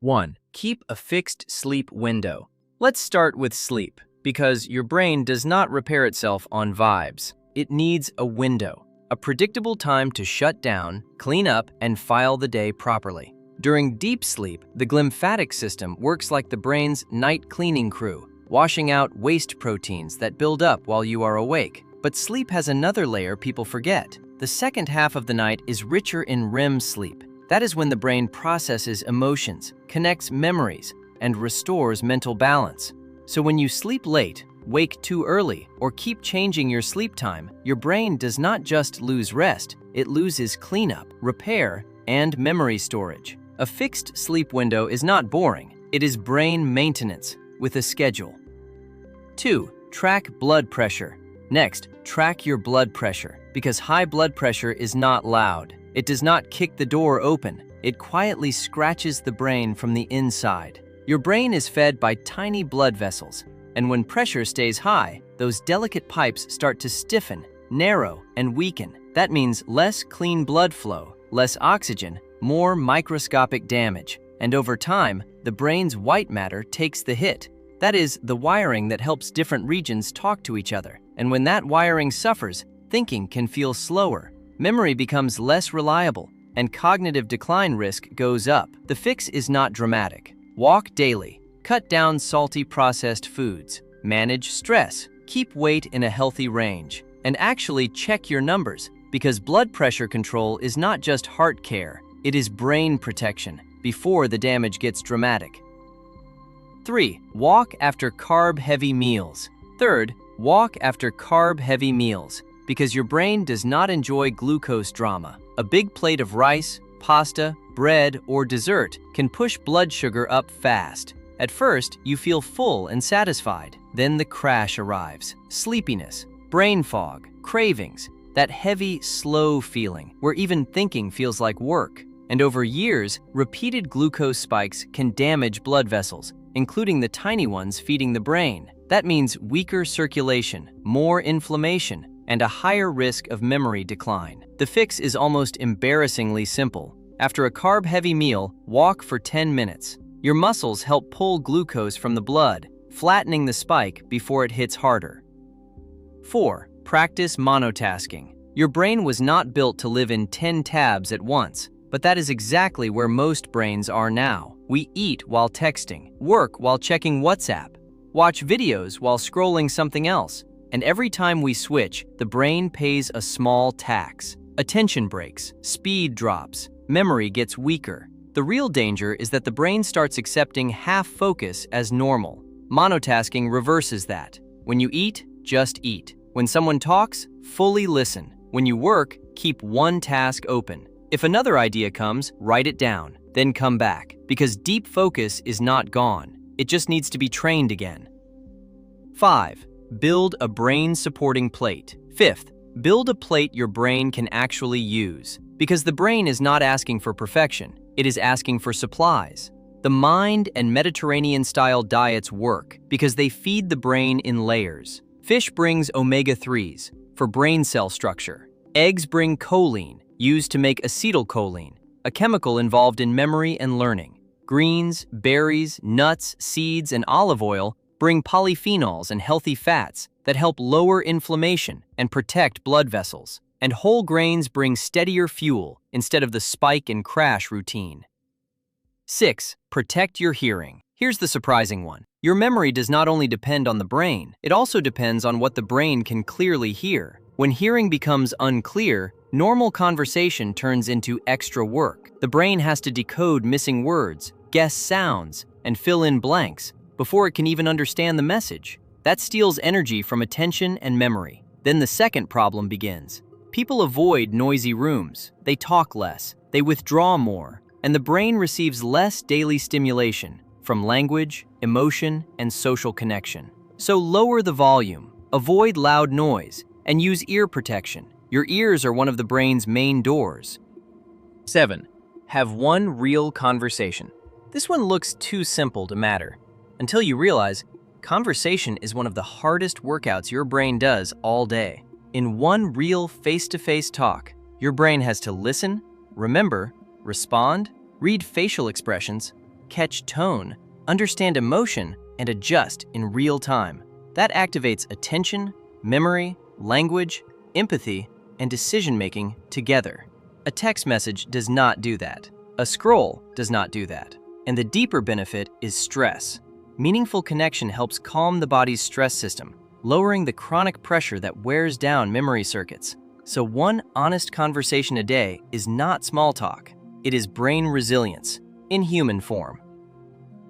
1. Keep a fixed sleep window. Let's start with sleep, because your brain does not repair itself on vibes. It needs a window, a predictable time to shut down, clean up, and file the day properly. During deep sleep, the glymphatic system works like the brain's night cleaning crew, washing out waste proteins that build up while you are awake. But sleep has another layer people forget. The second half of the night is richer in REM sleep. That is when the brain processes emotions, connects memories, and restores mental balance. So when you sleep late, wake too early, or keep changing your sleep time, your brain does not just lose rest, it loses cleanup, repair, and memory storage. A fixed sleep window is not boring. It is brain maintenance with a schedule. 2. Track blood pressure. Next, track your blood pressure, because high blood pressure is not loud. It does not kick the door open. It quietly scratches the brain from the inside. Your brain is fed by tiny blood vessels, and when pressure stays high, those delicate pipes start to stiffen, narrow, and weaken. That means less clean blood flow, less oxygen, more microscopic damage. And over time, the brain's white matter takes the hit. That is, the wiring that helps different regions talk to each other. And when that wiring suffers, thinking can feel slower, memory becomes less reliable, and cognitive decline risk goes up. The fix is not dramatic. Walk daily, cut down salty processed foods, manage stress, keep weight in a healthy range, and actually check your numbers, because blood pressure control is not just heart care, it is brain protection before the damage gets dramatic. 3. Walk after carb-heavy meals. Third, walk after carb-heavy meals, because your brain does not enjoy glucose drama. A big plate of rice, pasta, bread, or dessert can push blood sugar up fast. At first, you feel full and satisfied. Then the crash arrives. Sleepiness, brain fog, cravings, that heavy, slow feeling where even thinking feels like work. And over years, repeated glucose spikes can damage blood vessels, including the tiny ones feeding the brain. That means weaker circulation, more inflammation, and a higher risk of memory decline. The fix is almost embarrassingly simple. After a carb-heavy meal, walk for 10 minutes. Your muscles help pull glucose from the blood, flattening the spike before it hits harder. 4. Practice monotasking. Your brain was not built to live in 10 tabs at once, but that is exactly where most brains are now. We eat while texting, work while checking WhatsApp, watch videos while scrolling something else. And every time we switch, the brain pays a small tax. Attention breaks, speed drops, memory gets weaker. The real danger is that the brain starts accepting half focus as normal. Monotasking reverses that. When you eat, just eat. When someone talks, fully listen. When you work, keep one task open. If another idea comes, write it down, then come back. Because deep focus is not gone. It just needs to be trained again. 5. Build a brain-supporting plate. Fifth, build a plate your brain can actually use. Because the brain is not asking for perfection, it is asking for supplies. The mind and Mediterranean-style diets work because they feed the brain in layers. Fish brings omega-3s for brain cell structure. Eggs bring choline, used to make acetylcholine, a chemical involved in memory and learning. Greens, berries, nuts, seeds, and olive oil bring polyphenols and healthy fats that help lower inflammation and protect blood vessels. And whole grains bring steadier fuel instead of the spike and crash routine. 6. Protect your hearing. Here's the surprising one. Your memory does not only depend on the brain, it also depends on what the brain can clearly hear. When hearing becomes unclear, normal conversation turns into extra work. The brain has to decode missing words, guess sounds, and fill in blanks before it can even understand the message. That steals energy from attention and memory. Then the second problem begins. People avoid noisy rooms, they talk less, they withdraw more, and the brain receives less daily stimulation from language, emotion, and social connection. So lower the volume, avoid loud noise, and use ear protection. Your ears are one of the brain's main doors. 7. Have one real conversation. This one looks too simple to matter, until you realize conversation is one of the hardest workouts your brain does all day. In one real face-to-face talk, your brain has to listen, remember, respond, read facial expressions, catch tone, understand emotion, and adjust in real time. That activates attention, memory, language, empathy, and decision-making together. A text message does not do that. A scroll does not do that. And the deeper benefit is stress. Meaningful connection helps calm the body's stress system, lowering the chronic pressure that wears down memory circuits. So one honest conversation a day is not small talk. It is brain resilience in human form.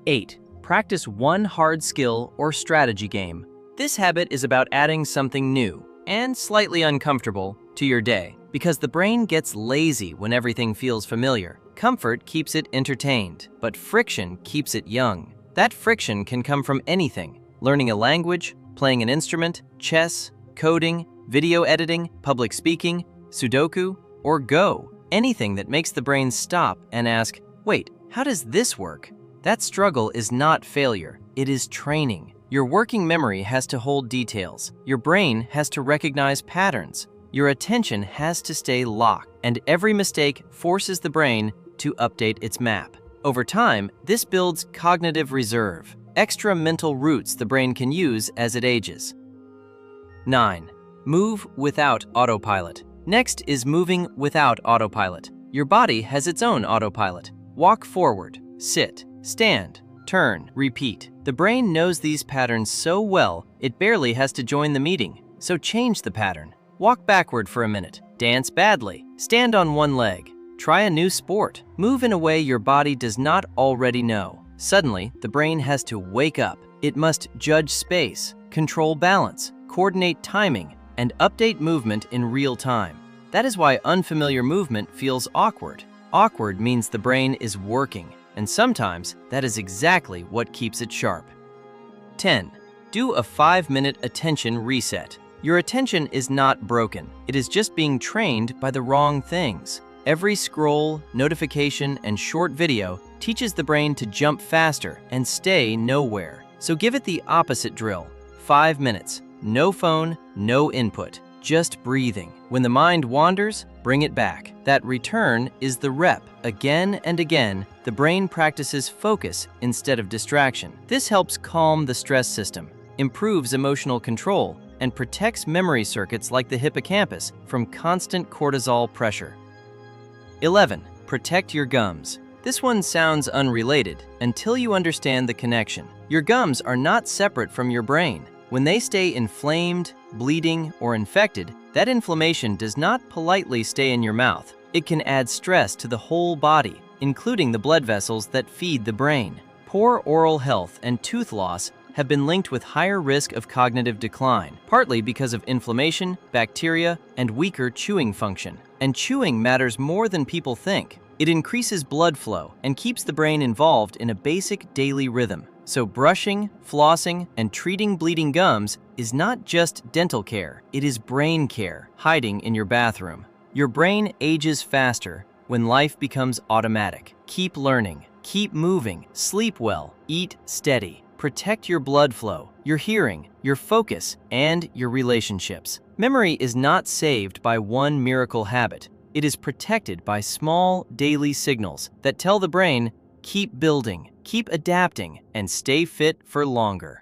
8. Practice one hard skill or strategy game. This habit is about adding something new and slightly uncomfortable to your day because the brain gets lazy when everything feels familiar. Comfort keeps it entertained, but friction keeps it young. That friction can come from anything: learning a language, playing an instrument, chess, coding, video editing, public speaking, Sudoku, or Go. Anything that makes the brain stop and ask, wait, how does this work? That struggle is not failure, it is training. Your working memory has to hold details. Your brain has to recognize patterns. Your attention has to stay locked, and every mistake forces the brain to update its map. Over time, this builds cognitive reserve, extra mental routes the brain can use as it ages. 9. Move without autopilot. Next is moving without autopilot. Your body has its own autopilot. Walk forward, sit, stand, turn, repeat. The brain knows these patterns so well, it barely has to join the meeting. So change the pattern. Walk backward for a minute. Dance badly. Stand on one leg. Try a new sport. Move in a way your body does not already know. Suddenly, the brain has to wake up. It must judge space, control balance, coordinate timing, and update movement in real time. That is why unfamiliar movement feels awkward. Awkward means the brain is working, and sometimes that is exactly what keeps it sharp. 10. Do a 5-minute attention reset. Your attention is not broken. It is just being trained by the wrong things. Every scroll, notification, and short video teaches the brain to jump faster and stay nowhere. So give it the opposite drill. 5 minutes. No phone, no input, just breathing. When the mind wanders, bring it back. That return is the rep. Again and again, the brain practices focus instead of distraction. This helps calm the stress system, improves emotional control, and protects memory circuits like the hippocampus from constant cortisol pressure. 11. Protect your gums. This one sounds unrelated until you understand the connection. Your gums are not separate from your brain. When they stay inflamed, bleeding, or infected, that inflammation does not politely stay in your mouth. It can add stress to the whole body, including the blood vessels that feed the brain. Poor oral health and tooth loss have been linked with higher risk of cognitive decline, partly because of inflammation, bacteria, and weaker chewing function. And chewing matters more than people think. It increases blood flow and keeps the brain involved in a basic daily rhythm. So brushing, flossing, and treating bleeding gums is not just dental care, it is brain care hiding in your bathroom. Your brain ages faster when life becomes automatic. Keep learning, keep moving, sleep well, eat steady. Protect your blood flow, your hearing, your focus, and your relationships. Memory is not saved by one miracle habit. It is protected by small daily signals that tell the brain, keep building, keep adapting, and stay fit for longer.